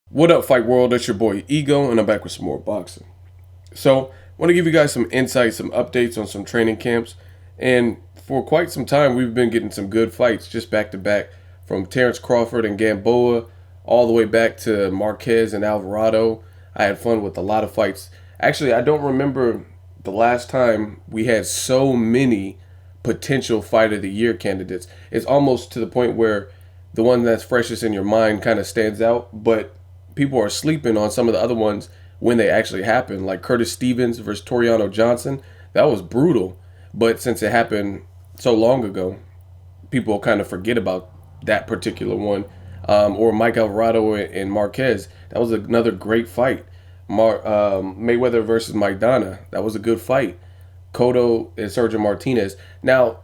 What up, Fight World? It's your boy Ego, and I'm back with some more boxing. So, I want to give you guys some insights, some updates on some training camps. And for quite some time, we've been getting some good fights just back to back from Terrence Crawford and Gamboa all the way back to Marquez and Alvarado. I had fun with a lot of fights. Actually, I don't remember the last time we had so many potential fight of the year candidates. It's almost to the point where the one that's freshest in your mind kind of stands out, but people are sleeping on some of the other ones when they actually happen. Like Curtis Stevens versus Toriano Johnson, that was brutal. But since it happened so long ago, people kind of forget about that particular one. Or Mike Alvarado and Marquez, that was another great fight. Mayweather versus Maidana, that was a good fight. Cotto and Sergio Martinez. Now,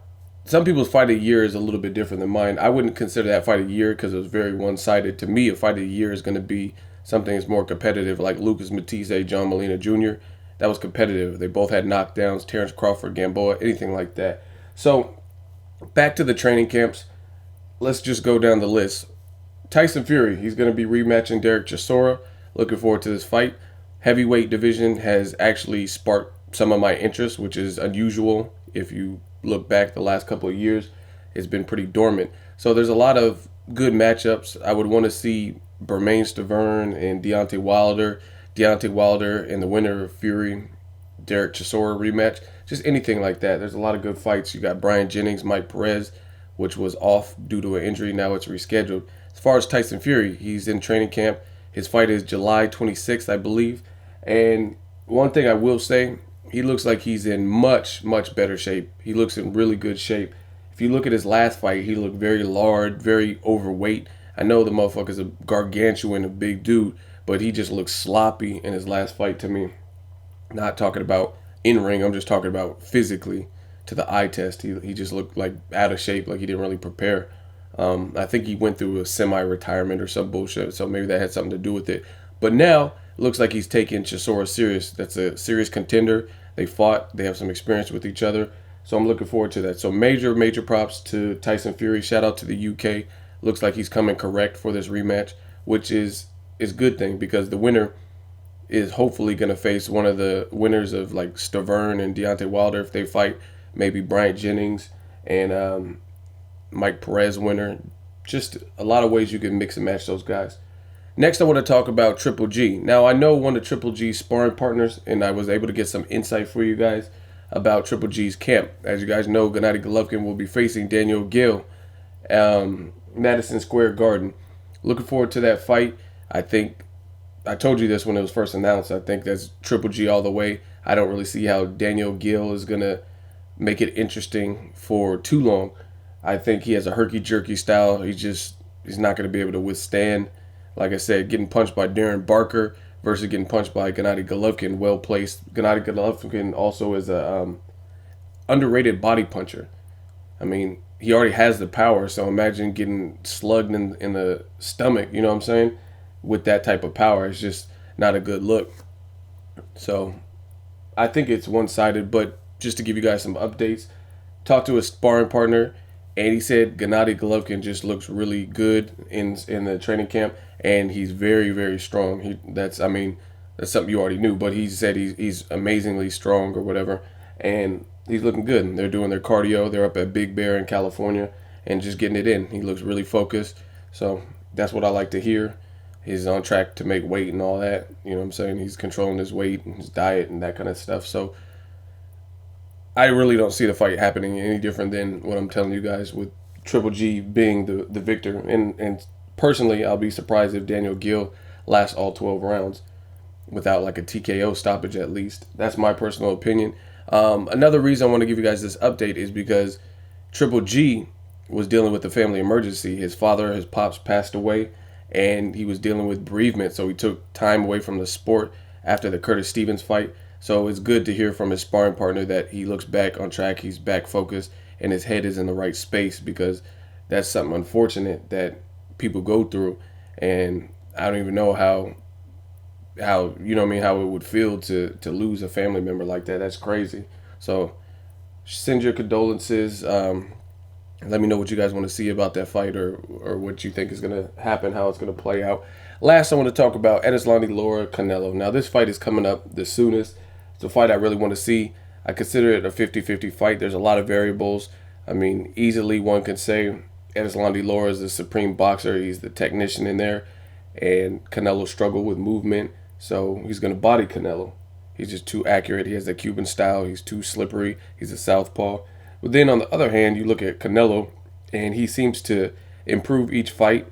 some people's fight of the year is a little bit different than mine. I wouldn't consider that fight of the year because it was very one sided. To me, a fight of the year is going to be something that's more competitive, like Lucas Matisse, John Molina Jr. That was competitive. They both had knockdowns, Terrence Crawford, Gamboa, anything like that. So, back to the training camps. Let's just go down the list. Tyson Fury, he's going to be rematching Derek Chisora. Looking forward to this fight. Heavyweight division has actually sparked some of my interest, which is unusual. If you look back the last couple of years, it's been pretty dormant. So there's a lot of good matchups. I would want to see Bermain Stavern and Deontay Wilder. Deontay Wilder and the winner of Fury, Derek Chisora rematch. Just anything like that. There's a lot of good fights. You got Brian Jennings, Mike Perez, which was off due to an injury. Now it's rescheduled. As far as Tyson Fury, he's in training camp. His fight is July 26th, I believe. And one thing I will say, he looks like he's in much, much better shape. He looks in really good shape. If you look at his last fight, he looked very large, very overweight. I know the motherfucker's a gargantuan, a big dude, but he just looks sloppy in his last fight to me. Not talking about in ring, I'm just talking about physically to the eye test. He just looked like out of shape, like he didn't really prepare. I think he went through a semi-retirement or some bullshit, so maybe that had something to do with it. But now it looks like he's taking Chisora serious. That's a serious contender. They fought. They have some experience with each other. So I'm looking forward to that. So major, major props to Tyson Fury. Shout out to the UK. Looks like he's coming correct for this rematch, which is a good thing because the winner is hopefully going to face one of the winners of like Stavern and Deontay Wilder if they fight. Maybe Bryant Jennings and Mike Perez winner. Just a lot of ways you can mix and match those guys. Next, I want to talk about Triple G. Now, I know one of Triple G's sparring partners, and I was able to get some insight for you guys about Triple G's camp. As you guys know, Gennady Golovkin will be facing Daniel Gill, Madison Square Garden. Looking forward to that fight. I think I told you this when it was first announced. I think that's Triple G all the way. I don't really see how Daniel Gill is gonna make it interesting for too long. I think he has a herky jerky style. He's not gonna be able to withstand. Like I said, getting punched by Darren Barker versus getting punched by Gennady Golovkin, well placed. Gennady Golovkin also is a underrated body puncher. I mean, he already has the power, so imagine getting slugged in the stomach. You know what I'm saying? With that type of power, it's just not a good look. So I think it's one sided, but just to give you guys some updates, talked to a sparring partner, and he said Gennady Golovkin just looks really good in the training camp, and he's very very strong. That's something you already knew, but he said he's amazingly strong or whatever, and he's looking good. They're doing their cardio. They're up at Big Bear in California and just getting it in. He looks really focused, so that's what I like to hear. He's on track to make weight and all that. You know what I'm saying? He's controlling his weight and his diet and that kind of stuff. So I really don't see the fight happening any different than what I'm telling you guys with Triple G being the victor. And personally, I'll be surprised if Daniel Gill lasts all 12 rounds without like a TKO stoppage at least. That's my personal opinion. Another reason I want to give you guys this update is because Triple G was dealing with a family emergency. His father, his pops passed away, and he was dealing with bereavement. So he took time away from the sport after the Curtis Stevens fight. So it's good to hear from his sparring partner that he looks back on track, he's back focused, and his head is in the right space because that's something unfortunate that people go through. And I don't even know how you know what I mean, how it would feel to lose a family member like that. That's crazy. So send your condolences. Let me know what you guys want to see about that fight, or what you think is going to happen, how it's going to play out. Last, I want to talk about Erislandy Lara Canelo. Now, this fight is coming up the soonest. It's a fight I really want to see. I consider it a 50-50 fight. There's a lot of variables. I mean, easily one could say Erislandy Lara is the supreme boxer. He's the technician in there. And Canelo struggled with movement, so he's going to body Canelo. He's just too accurate. He has the Cuban style. He's too slippery. He's a southpaw. But then on the other hand, you look at Canelo, and he seems to improve each fight.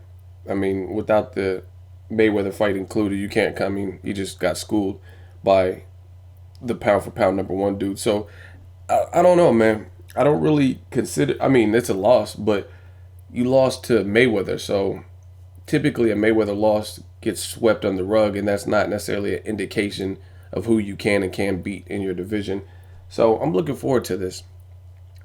I mean, without the Mayweather fight included, you can't come. I mean, he just got schooled by the pound for pound #1 dude. So I don't know, man. I don't really consider. I mean, it's a loss, but you lost to Mayweather. So typically, a Mayweather loss gets swept on the rug, and that's not necessarily an indication of who you can and can't beat in your division. So I'm looking forward to this.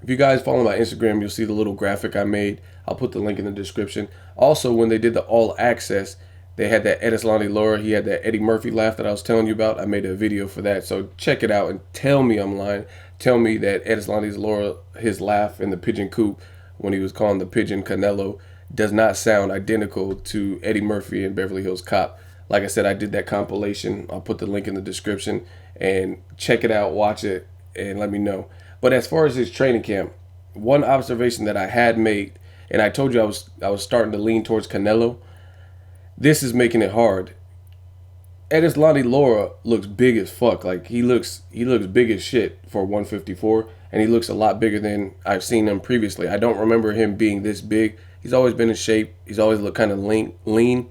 If you guys follow my Instagram, you'll see the little graphic I made. I'll put the link in the description. Also, when they did the All Access, they had that Erislandy Lara. He had that Eddie Murphy laugh that I was telling you about. I made a video for that. So check it out and tell me I'm lying. Tell me that Erislandy Lara, his laugh in the pigeon coop when he was calling the pigeon Canelo, does not sound identical to Eddie Murphy in Beverly Hills Cop. Like I said, I did that compilation. I'll put the link in the description. And check it out, watch it, and let me know. But as far as his training camp, one observation that I had made, and I told you I was starting to lean towards Canelo, this is making it hard. Erislandy Lara looks big as fuck. Like he looks big as shit for 154, and he looks a lot bigger than I've seen him previously. I don't remember him being this big. He's always been in shape. He's always looked kind of lean.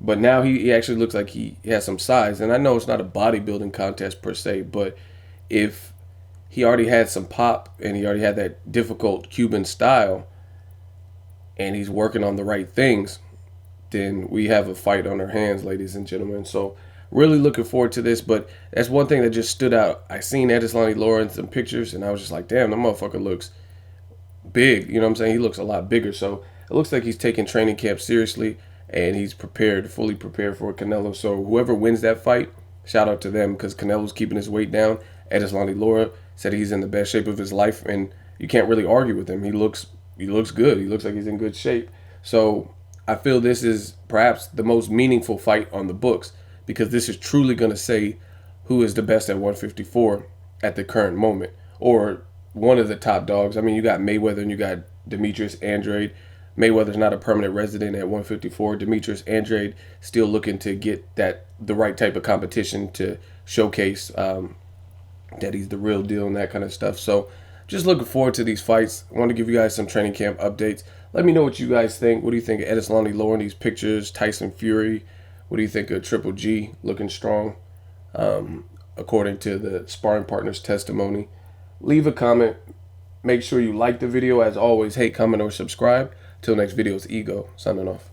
But now he actually looks like he has some size. And I know it's not a bodybuilding contest per se, but if he already had some pop and he already had that difficult Cuban style and he's working on the right things, then we have a fight on our hands, ladies and gentlemen. So really looking forward to this. But that's one thing that just stood out. I seen Erislandy Lara in some pictures and I was just like, damn, that motherfucker looks big. You know what I'm saying? He looks a lot bigger. So it looks like he's taking training camp seriously and he's prepared, fully prepared for Canelo. So whoever wins that fight, shout out to them, because Canelo's keeping his weight down. Erislandy Lara said he's in the best shape of his life, and you can't really argue with him. He looks good. He looks like he's in good shape. So I feel this is perhaps the most meaningful fight on the books, because this is truly going to say who is the best at 154 at the current moment, or one of the top dogs. I mean, you got Mayweather and you got Demetrius Andrade. Mayweather's not a permanent resident at 154. Demetrius Andrade still looking to get the right type of competition to showcase that he's the real deal and that kind of stuff. So just looking forward to these fights. I want to give you guys some training camp updates. Let me know what you guys think. What do you think of Erislandy Lara in these pictures? Tyson Fury. What do you think of Triple G looking strong? According to the sparring partner's testimony. Leave a comment. Make sure you like the video. As always, hate, comment, or subscribe. Till next video, it's Ego signing off.